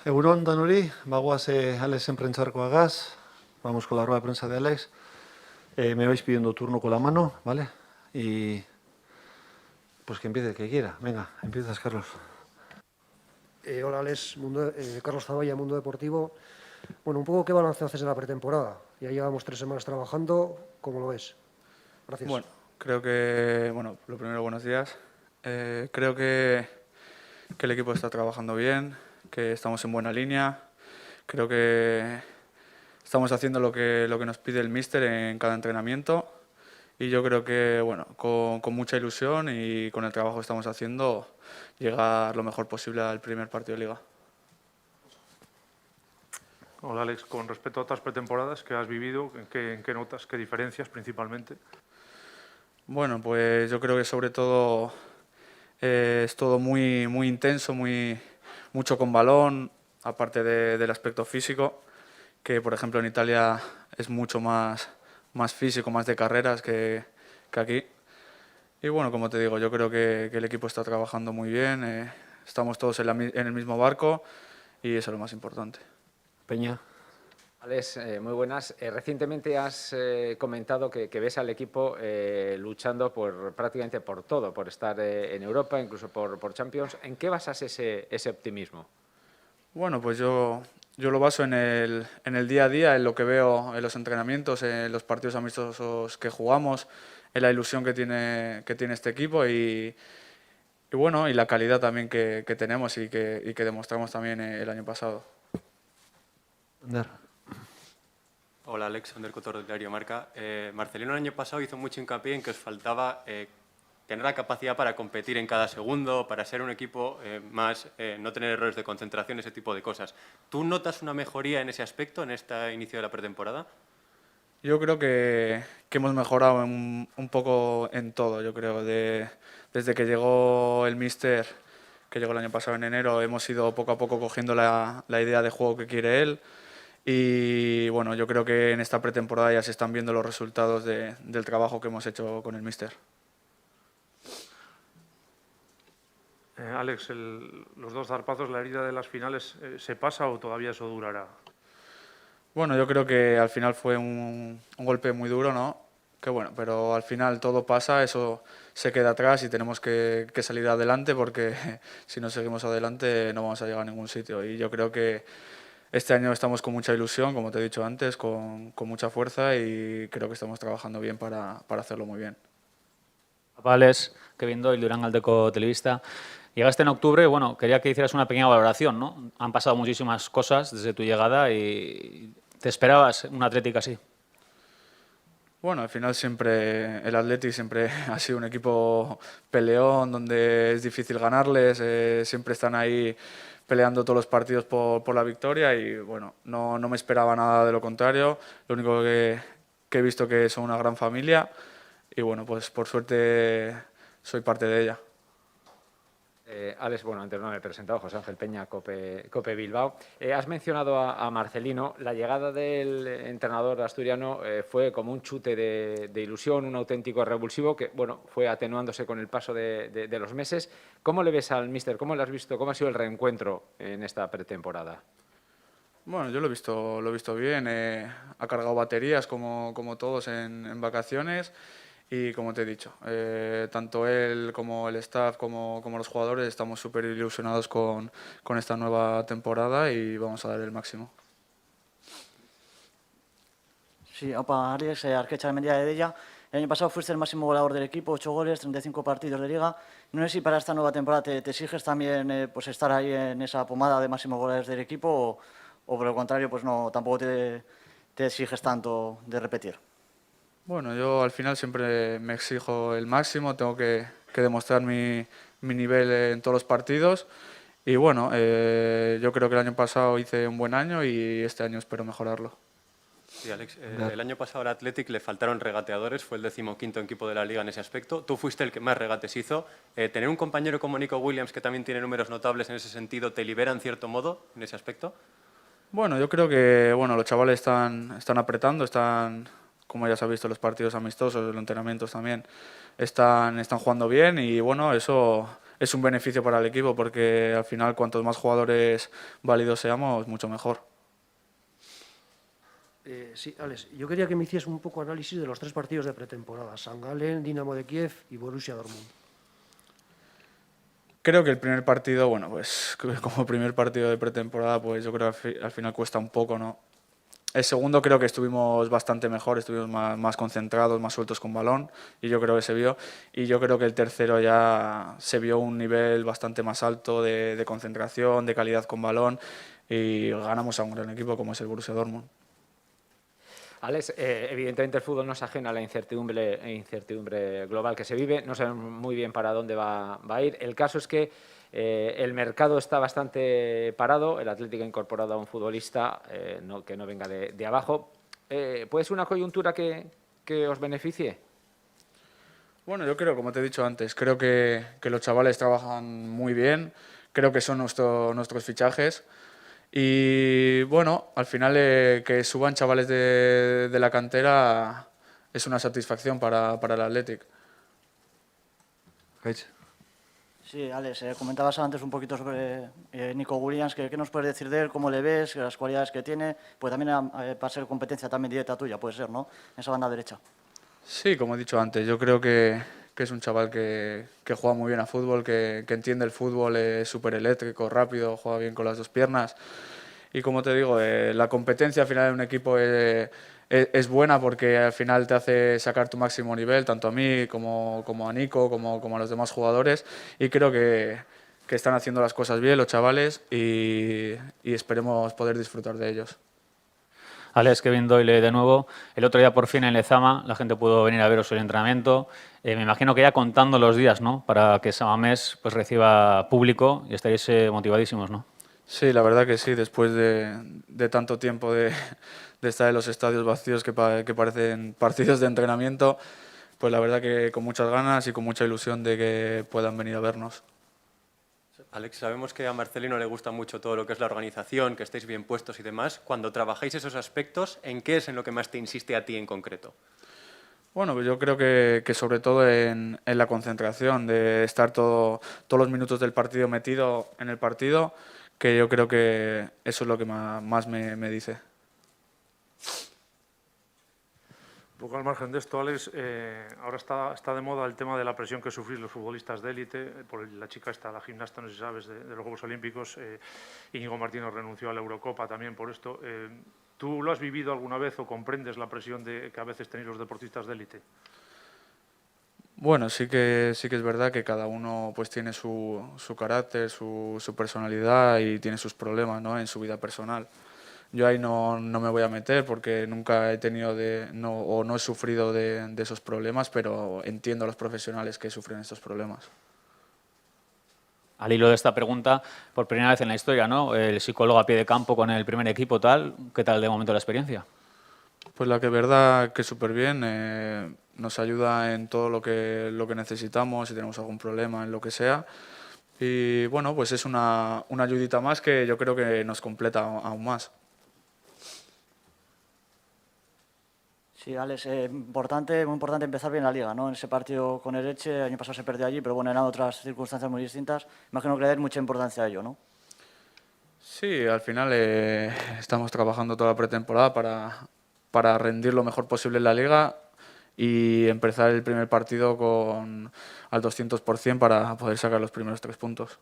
Egunon, Danuri, bagoaz Alexen prentzarkoagaz. Vamos con la rueda de prensa de Alex. Me vais pidiendo turno con la mano, ¿vale? Y pues que empiece el que quiera. Venga, empiezas, Carlos. Hola, Alex, Carlos Zavalla, Mundo Deportivo. Bueno, un poco qué balance haces de la pretemporada. Ya llevamos 3 semanas trabajando, ¿cómo lo ves? Gracias. Bueno, creo que, lo primero, buenos días. Creo que el equipo está trabajando bien, que estamos en buena línea. Creo que estamos haciendo lo que nos pide el míster en cada entrenamiento. Y yo creo que, bueno, con mucha ilusión y con el trabajo que estamos haciendo, llegar lo mejor posible al primer partido de Liga. Hola Alex, con respecto a otras pretemporadas que has vivido, ¿en qué notas, qué diferencias principalmente? Bueno, pues yo creo que sobre todo es todo muy, muy intenso, mucho con balón, aparte del aspecto físico, que por ejemplo en Italia es mucho más físico, más de carreras que aquí. Y bueno, como te digo, yo creo que el equipo está trabajando muy bien, estamos todos en el mismo barco y eso es lo más importante. Peña. Alex, muy buenas. Recientemente has comentado que ves al equipo luchando prácticamente por todo, por estar en Europa, incluso por Champions. ¿En qué basas ese optimismo? Bueno, pues yo lo baso en el día a día, en lo que veo en los entrenamientos, en los partidos amistosos que jugamos, en la ilusión que tiene este equipo y bueno, y la calidad también que tenemos y que demostramos también el año pasado. Ander. Hola Alex, Ander Cotor del diario Marca. Marcelino el año pasado hizo mucho hincapié en que os faltaba tener la capacidad para competir en cada segundo, para ser un equipo no tener errores de concentración, ese tipo de cosas. ¿Tú notas una mejoría en ese aspecto en este inicio de la pretemporada? Yo creo que hemos mejorado un poco en todo, yo creo. Desde que llegó el míster, que llegó el año pasado en enero, hemos ido poco a poco cogiendo la idea de juego que quiere él. Y bueno, yo creo que en esta pretemporada ya se están viendo los resultados del trabajo que hemos hecho con el míster. Alex, los dos zarpazos, la herida de las finales, ¿se pasa o todavía eso durará? Bueno, yo creo que al final fue un golpe muy duro, ¿no? Que bueno, pero al final todo pasa, eso se queda atrás y tenemos que salir adelante porque si no seguimos adelante no vamos a llegar a ningún sitio. Y yo creo que este año estamos con mucha ilusión, como te he dicho antes, con mucha fuerza y creo que estamos trabajando bien para hacerlo muy bien. Alex, Kevin Doyle, Durán Aldeco Televista. Llegaste en octubre, bueno, quería que hicieras una pequeña valoración, ¿no? Han pasado muchísimas cosas desde tu llegada y ¿te esperabas un Athletic así? Bueno, al final siempre el Athletic siempre ha sido un equipo peleón, donde es difícil ganarles, siempre están ahí peleando todos los partidos por la victoria y bueno, no me esperaba nada de lo contrario, lo único que he visto que son una gran familia y bueno, pues por suerte soy parte de ella. Alex, bueno, antes no me he presentado, José Ángel Peña, COPE Bilbao. Has mencionado a Marcelino. La llegada del entrenador asturiano fue como un chute de ilusión, un auténtico revulsivo que, bueno, fue atenuándose con el paso de los meses. ¿Cómo le ves al míster? ¿Cómo le has visto? ¿Cómo ha sido el reencuentro en esta pretemporada? Bueno, yo lo he visto bien, ha cargado baterías como todos en vacaciones. Y como te he dicho, tanto él como el staff como los jugadores estamos súper ilusionados con esta nueva temporada y vamos a dar el máximo. Sí, opa, Aries, Arquecha Mendia de Della. El año pasado fuiste el máximo goleador del equipo, 8 goles, 35 partidos de liga. No sé si para esta nueva temporada te exiges también pues estar ahí en esa pomada de máximo goleadores del equipo o por el contrario, pues no, tampoco te exiges tanto de repetir. Bueno, yo al final siempre me exijo el máximo, tengo que demostrar mi nivel en todos los partidos y bueno, yo creo que el año pasado hice un buen año y este año espero mejorarlo. Sí, Alex, el año pasado al Athletic le faltaron regateadores, fue el 15º equipo de la Liga en ese aspecto. Tú fuiste el que más regates hizo. ¿Tener un compañero como Nico Williams, que también tiene números notables en ese sentido, te libera en cierto modo en ese aspecto? Bueno, yo creo que los chavales están apretando, están como ya se ha visto, los partidos amistosos, los entrenamientos también, están jugando bien y bueno, eso es un beneficio para el equipo porque al final cuantos más jugadores válidos seamos, mucho mejor. Sí, Alex, yo quería que me hicieras un poco análisis de los 3 partidos de pretemporada, St. Gallen, Dinamo de Kiev y Borussia Dortmund. Creo que el primer partido, bueno, pues como primer partido de pretemporada, pues yo creo que al final cuesta un poco, ¿no? El segundo creo que estuvimos bastante mejor, estuvimos más concentrados, más sueltos con balón y yo creo que se vio. Y yo creo que el tercero ya se vio un nivel bastante más alto de concentración, de calidad con balón y ganamos a un gran equipo como es el Borussia Dortmund. Alex, evidentemente el fútbol no es ajeno a la incertidumbre global que se vive, no sabemos muy bien para dónde va a ir. El caso es que el mercado está bastante parado, el Atlético ha incorporado a un futbolista que no venga de abajo. ¿Puede ser una coyuntura que os beneficie? Bueno, yo creo, como te he dicho antes, creo que los chavales trabajan muy bien, creo que son nuestros fichajes. Y bueno, al final que suban chavales de la cantera es una satisfacción para el Athletic. Gaitz. Sí, Alex, comentabas antes un poquito sobre Nico Williams. ¿Qué nos puedes decir de él? ¿Cómo le ves? ¿Las cualidades que tiene? Pues también para ser competencia también directa tuya, puede ser, ¿no? En esa banda derecha. Sí, como he dicho antes, yo creo que es un chaval que juega muy bien a fútbol, que entiende el fútbol, es súper eléctrico, rápido, juega bien con las 2 piernas. Y como te digo, la competencia al final de un equipo es buena porque al final te hace sacar tu máximo nivel, tanto a mí como a Nico, como a los demás jugadores. Y creo que están haciendo las cosas bien los chavales y esperemos poder disfrutar de ellos. Alex, Kevin Doyle de nuevo. El otro día por fin en Lezama la gente pudo venir a veros el entrenamiento. Me imagino que ya contando los días, ¿no? Para que Samamés pues reciba público y estaréis motivadísimos, ¿no? Sí, la verdad que sí, después de tanto tiempo de estar en los estadios vacíos que parecen partidos de entrenamiento, pues la verdad que con muchas ganas y con mucha ilusión de que puedan venir a vernos. Alex, sabemos que a Marcelino le gusta mucho todo lo que es la organización, que estéis bien puestos y demás. Cuando trabajáis esos aspectos, ¿en qué es en lo que más te insiste a ti en concreto? Bueno, pues yo creo que sobre todo en la concentración, de estar todos los minutos del partido metido en el partido, que yo creo que eso es lo que más me dice. Un poco al margen de esto, Alex, ahora está de moda el tema de la presión que sufrís los futbolistas de élite, por la chica esta, la gimnasta, no sé si sabes, de los Juegos Olímpicos, Íñigo Martínez renunció a la Eurocopa también por esto. ¿Tú lo has vivido alguna vez o comprendes la presión que a veces tenéis los deportistas de élite? Bueno, sí que es verdad que cada uno pues tiene su carácter, su personalidad y tiene sus problemas, ¿no? En su vida personal. Yo ahí no me voy a meter porque nunca he tenido no he sufrido de esos problemas, pero entiendo a los profesionales que sufren estos problemas. Al hilo de esta pregunta, por primera vez en la historia, ¿no? El psicólogo a pie de campo con el primer equipo, tal. ¿Qué tal de momento la experiencia? Pues la que verdad que súper bien, nos ayuda en todo lo que necesitamos, si tenemos algún problema, en lo que sea. Y bueno, pues es una ayudita más que yo creo que nos completa aún más. Sí, Alex, muy importante empezar bien la Liga, ¿no? En ese partido con el Elche, el año pasado se perdió allí, pero bueno, eran otras circunstancias muy distintas. Imagino que le dais mucha importancia a ello, ¿no? Sí, al final estamos trabajando toda la pretemporada para rendir lo mejor posible en la Liga y empezar el primer partido al 200% para poder sacar los primeros 3 puntos.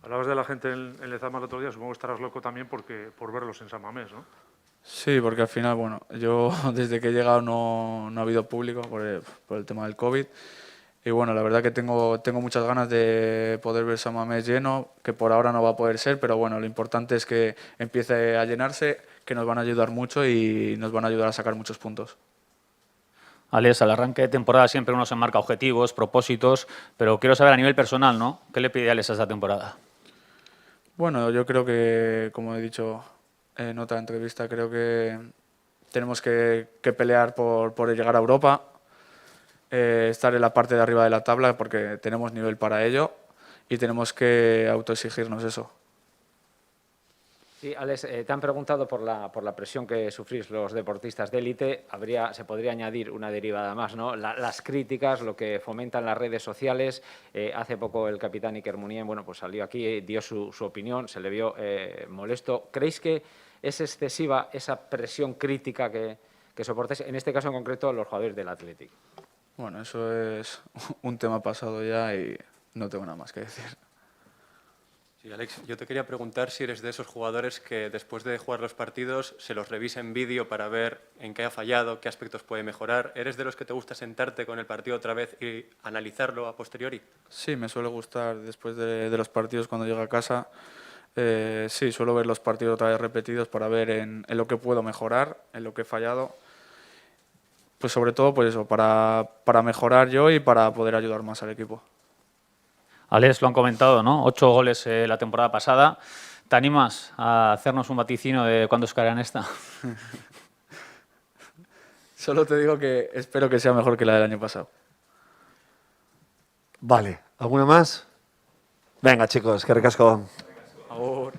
Hablabas de la gente en Lezama el otro día, supongo que estarás loco también por verlos en San Mamés, ¿no? Sí, porque al final, bueno, yo desde que he llegado no ha habido público por el tema del COVID. Y bueno, la verdad que tengo muchas ganas de poder ver San Mamés lleno, que por ahora no va a poder ser, pero bueno, lo importante es que empiece a llenarse, que nos van a ayudar mucho y nos van a ayudar a sacar muchos puntos. Alex, al arranque de temporada siempre uno se marca objetivos, propósitos, pero quiero saber a nivel personal, ¿no? ¿Qué le pide a Alex a esta temporada? Bueno, yo creo que, como he dicho en otra entrevista, creo que tenemos que pelear por llegar a Europa, estar en la parte de arriba de la tabla porque tenemos nivel para ello y tenemos que autoexigirnos eso. Sí, Alex, te han preguntado por la presión que sufrís los deportistas de élite. Se podría añadir una derivada más, ¿no? Las críticas, lo que fomentan las redes sociales. Hace poco el capitán Iker Muniain, bueno, pues salió aquí, dio su opinión, se le vio molesto. ¿Creéis que es excesiva esa presión crítica que soportáis, en este caso en concreto, los jugadores del Athletic? Bueno, eso es un tema pasado ya y no tengo nada más que decir. Sí, Alex, yo te quería preguntar si eres de esos jugadores que después de jugar los partidos se los revisa en vídeo para ver en qué ha fallado, qué aspectos puede mejorar. ¿Eres de los que te gusta sentarte con el partido otra vez y analizarlo a posteriori? Sí, me suele gustar después de los partidos cuando llego a casa. Sí, suelo ver los partidos otra vez repetidos para ver en lo que puedo mejorar, en lo que he fallado. Pues sobre todo pues eso, para mejorar yo y para poder ayudar más al equipo. Alex, lo han comentado, ¿no? 8 goles la temporada pasada. ¿Te animas a hacernos un vaticino de cuándo os caerá en esta? Solo te digo que espero que sea mejor que la del año pasado. Vale, ¿alguna más? Venga, chicos, que recasco. Agur.